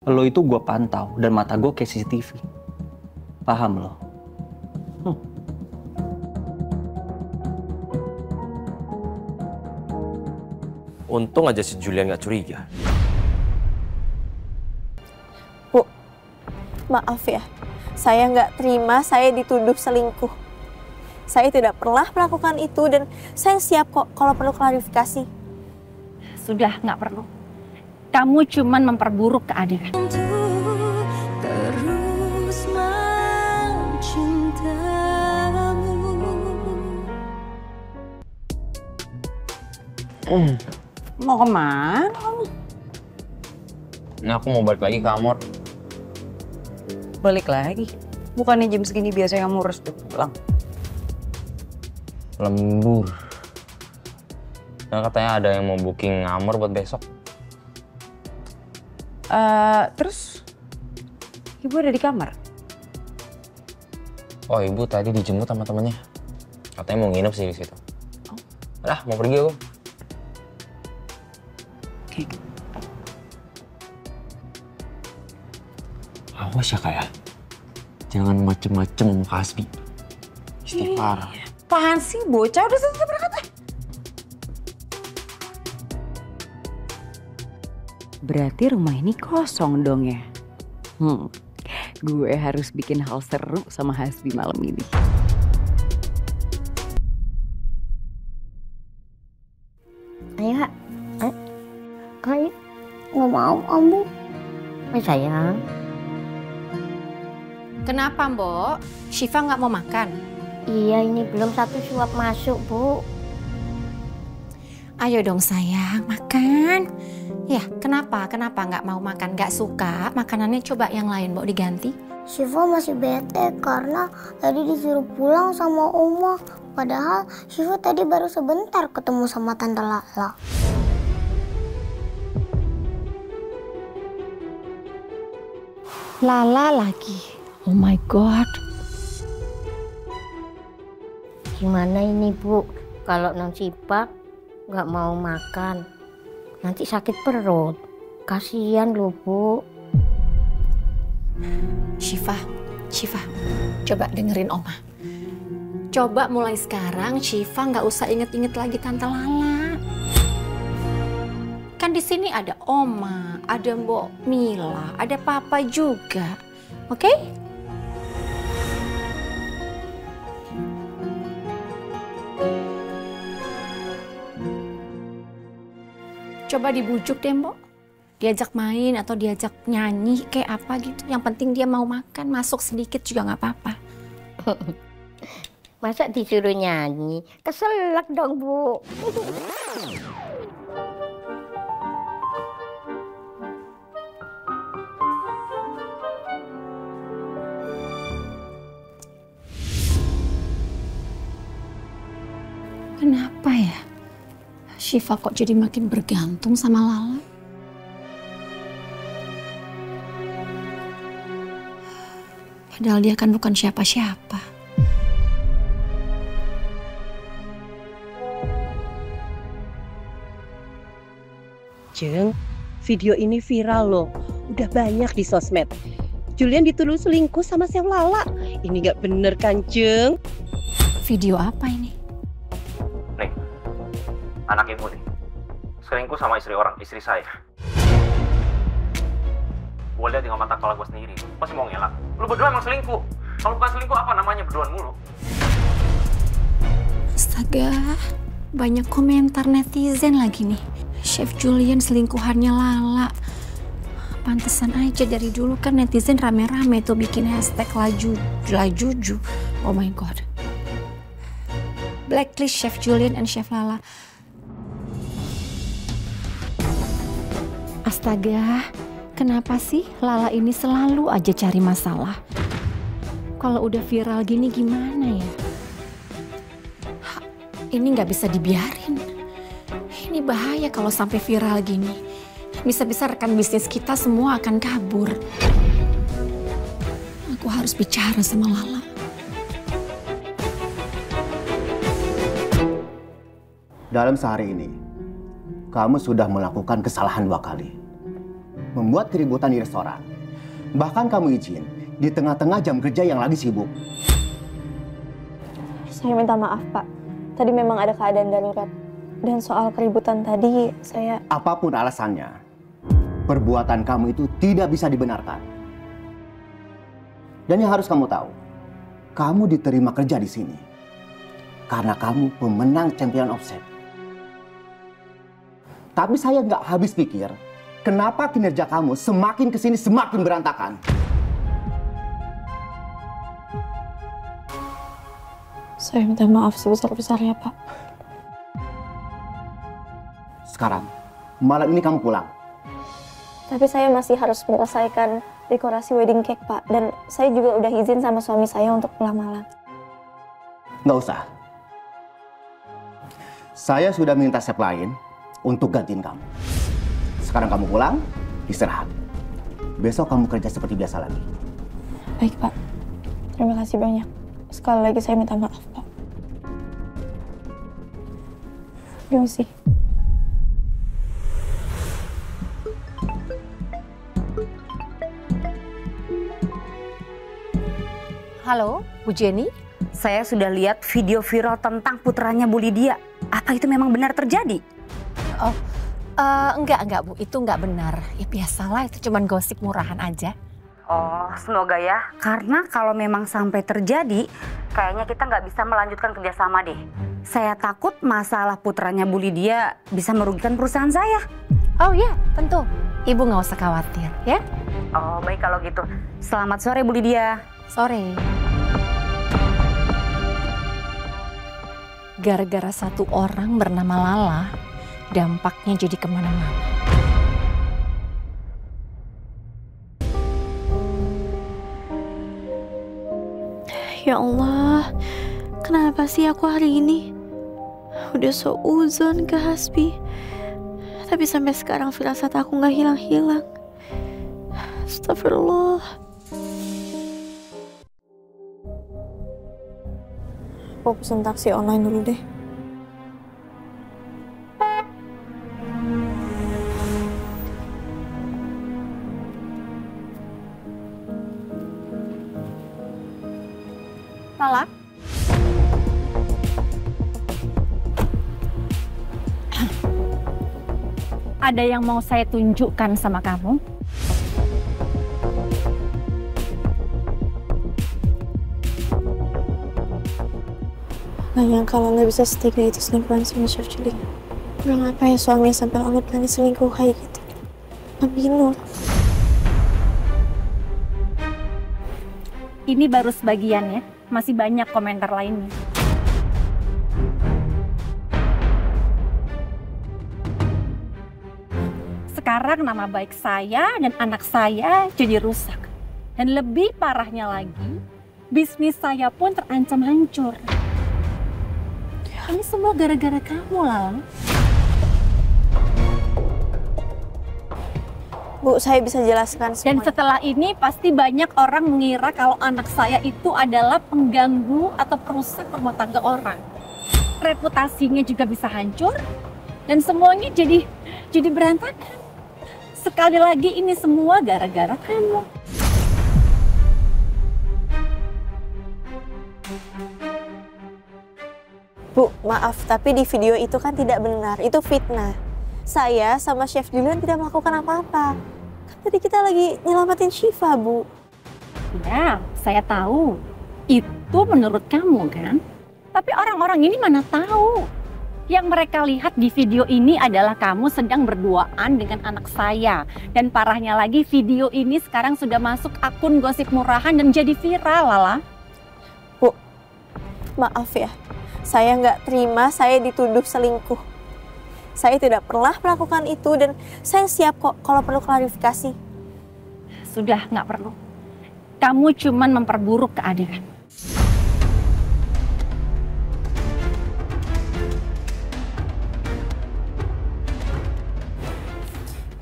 Lo itu gue pantau dan mata gue kayak CCTV. Paham lo? Untung aja si Julian gak curiga. Bu, maaf ya. Saya nggak terima saya dituduh selingkuh. Saya tidak pernah melakukan itu dan saya siap kok kalau perlu klarifikasi. Sudah, nggak perlu. Kamu cuman memperburuk keadaan. Terus mencintamu. Mau kemana? Nah, aku mau balik lagi ke Amor. Balik lagi? Bukannya jam segini biasanya kamu harus udah pulang? Lembur. Dan katanya ada yang mau booking Amor buat besok. Terus ibu ada di kamar? Oh, ibu tadi dijemput sama temennya. Katanya mau nginep sih di situ. Oh. Udah, mau pergi aku. Oke. Awas ya kayak. Jangan macem-macem sama Kasbi. Istighfar. Apaan sih bocah? Udah selesai berangkat deh. Berarti rumah ini kosong dong ya? Gue harus bikin hal seru sama Hasbi malam ini. Ayo, ayo, nggak mau ambu. Ayo sayang. Kenapa, Mbok? Syifa nggak mau makan? Iya, ini belum satu suap masuk, Bu. Ayo dong sayang, makan. Ya, kenapa? Kenapa nggak mau makan? Nggak suka? Makanannya coba yang lain, Mbok diganti. Syifa masih bete karena tadi disuruh pulang sama Oma. Padahal Syifa tadi baru sebentar ketemu sama Tante Lala. Lala lagi. Oh my God. Gimana ini, Bu? Kalau non Syifa nggak mau makan, nanti sakit perut. Kasihan loh, Bu. Syifa, coba dengerin Oma. Coba mulai sekarang Syifa nggak usah inget-inget lagi Tante Lala. Kan di sini ada Oma, ada Mbok Mila, ada Papa juga, oke? Coba dibujuk deh, Mbok. Diajak main atau diajak nyanyi kayak apa gitu. Yang penting dia mau makan, masuk sedikit juga nggak apa-apa. Masa disuruh nyanyi? Keselak dong, Bu. Kenapa ya? Syifa kok jadi makin bergantung sama Lala? Padahal dia kan bukan siapa-siapa. Jeng, video ini viral loh. Udah banyak di sosmed. Julian dituduh selingkuh sama Chef Lala. Ini nggak bener kan, Jeng? Video apa ini? Nih, anak ibu nih. Selingkuh sama istri orang, istri saya. Gue lihat dengan mata kepala gue sendiri. Pasti mau ngelak. Lu berdua emang selingkuh. Kalau bukan selingkuh apa namanya berduaan mulu? Astaga, banyak komentar netizen lagi nih. Chef Julian selingkuhannya Lala. Pantesan aja dari dulu kan netizen rame-rame tuh bikin hashtag lajuju. Oh my God. Blacklist Chef Julian and Chef Lala. Astaga, kenapa sih Lala ini selalu aja cari masalah? Kalau udah viral gini gimana ya? Ini nggak bisa dibiarin. Ini bahaya kalau sampai viral gini. Bisa-bisa rekan bisnis kita semua akan kabur. Aku harus bicara sama Lala. Dalam sehari ini, kamu sudah melakukan kesalahan 2 kali. membuat keributan di restoran. Bahkan kamu izin di tengah-tengah jam kerja yang lagi sibuk. Saya minta maaf, Pak. Tadi memang ada keadaan darurat. Dan soal keributan tadi, saya... Apapun alasannya, perbuatan kamu itu tidak bisa dibenarkan. Dan yang harus kamu tahu, kamu diterima kerja di sini karena kamu pemenang Champion of Chef. Tapi saya nggak habis pikir, kenapa kinerja kamu semakin kesini semakin berantakan. Saya minta maaf sebesar-besarnya, Pak. Sekarang, malam ini kamu pulang. Tapi saya masih harus menyelesaikan dekorasi wedding cake, Pak. Dan saya juga udah izin sama suami saya untuk pulang malam. Nggak usah. Saya sudah minta chef lain untuk gantiin kamu. Sekarang kamu pulang, istirahat. Besok kamu kerja seperti biasa lagi. Baik, Pak. Terima kasih banyak. Sekali lagi saya minta maaf, Pak. Permisi. Halo, Bu Jenny. Saya sudah lihat video viral tentang putranya Bu Lydia. Apa itu memang benar terjadi? Oh, enggak Bu. Itu enggak benar. Ya biasalah, itu cuman gosip murahan aja. Oh, semoga ya. Karena kalau memang sampai terjadi, kayaknya kita nggak bisa melanjutkan kerjasama deh. Saya takut masalah putranya Bu Lydia bisa merugikan perusahaan saya. Oh ya, tentu. Ibu nggak usah khawatir, ya. Oh, baik kalau gitu. Selamat sore Bu Lydia. Sore. Gara-gara satu orang bernama Lala, dampaknya jadi kemana-mana. Ya Allah, kenapa sih aku hari ini udah seuzon ke Hasbi, tapi sampai sekarang firasat aku nggak hilang-hilang. Astagfirullah. Aku pesen taksi online dulu deh. Lala? Ada yang mau saya tunjukkan sama kamu? Gak nyangka Lala bisa setega itu selingkuhan sama Chef Julian. Gak ngapain suaminya sampai Lala berani selingkuh kayak gitu. Abinur. Ini baru sebagian ya, masih banyak komentar lainnya. Sekarang nama baik saya dan anak saya jadi rusak. Dan lebih parahnya lagi, bisnis saya pun terancam hancur. Ini semua gara-gara kamu, Lala. Bu, saya bisa jelaskan semuanya. Dan setelah ini pasti banyak orang mengira kalau anak saya itu adalah pengganggu atau perusak rumah tangga orang. Reputasinya juga bisa hancur dan semuanya jadi berantakan. Sekali lagi ini semua gara-gara kamu. Bu, maaf, tapi di video itu kan tidak benar. Itu fitnah. Saya sama Chef Julian tidak melakukan apa-apa. Kan tadi kita lagi nyelamatin Syifa, Bu. Ya, saya tahu. Itu menurut kamu kan? Tapi orang-orang ini mana tahu. Yang mereka lihat di video ini adalah kamu sedang berduaan dengan anak saya. Dan parahnya lagi, video ini sekarang sudah masuk akun gosip murahan dan jadi viral, Lala. Bu, maaf ya. Saya nggak terima saya dituduh selingkuh. Saya tidak pernah melakukan itu dan saya siap kok kalau perlu klarifikasi. Sudah, nggak perlu. Kamu cuman memperburuk keadaan.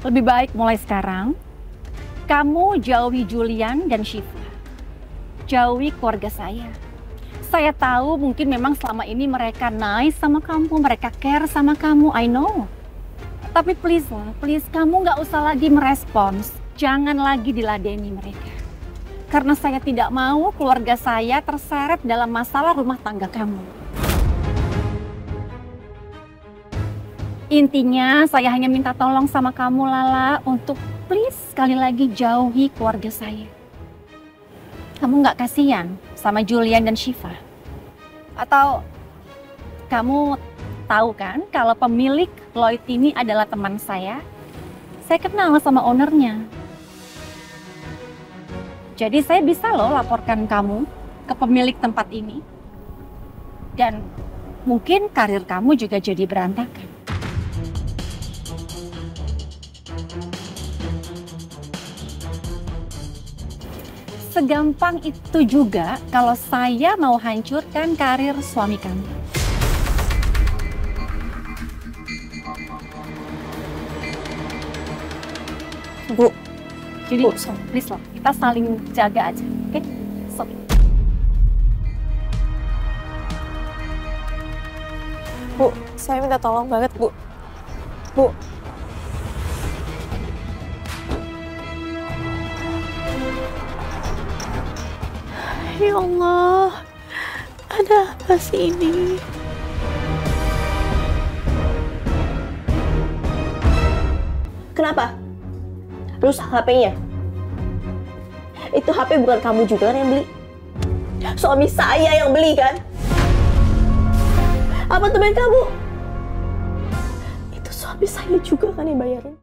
Lebih baik mulai sekarang, kamu jauhi Julian dan Syifa. Jauhi keluarga saya. Saya tahu mungkin memang selama ini mereka nice sama kamu, mereka care sama kamu, I know. Tapi please lah, please kamu nggak usah lagi merespons. Jangan lagi diladeni mereka. Karena saya tidak mau keluarga saya terseret dalam masalah rumah tangga kamu. Intinya saya hanya minta tolong sama kamu Lala untuk please sekali lagi jauhi keluarga saya. Kamu nggak kasihan sama Julian dan Shiva? Atau kamu tahu kan kalau pemilik Lloyd ini adalah teman saya? Saya kenal sama ownernya. Jadi saya bisa loh laporkan kamu ke pemilik tempat ini. Dan mungkin karir kamu juga jadi berantakan. Segampang itu juga kalau saya mau hancurkan karir suami kamu. Bu, jadi please lah, kita saling jaga aja, oke? Stop. Bu, saya minta tolong banget, Bu. Bu. Ya Allah, ada apa sih ini? Kenapa? Rusak HP-nya? Itu HP bukan kamu juga kan yang beli? Suami saya yang beli kan? Apartemen kamu? Itu suami saya juga kan yang bayarin?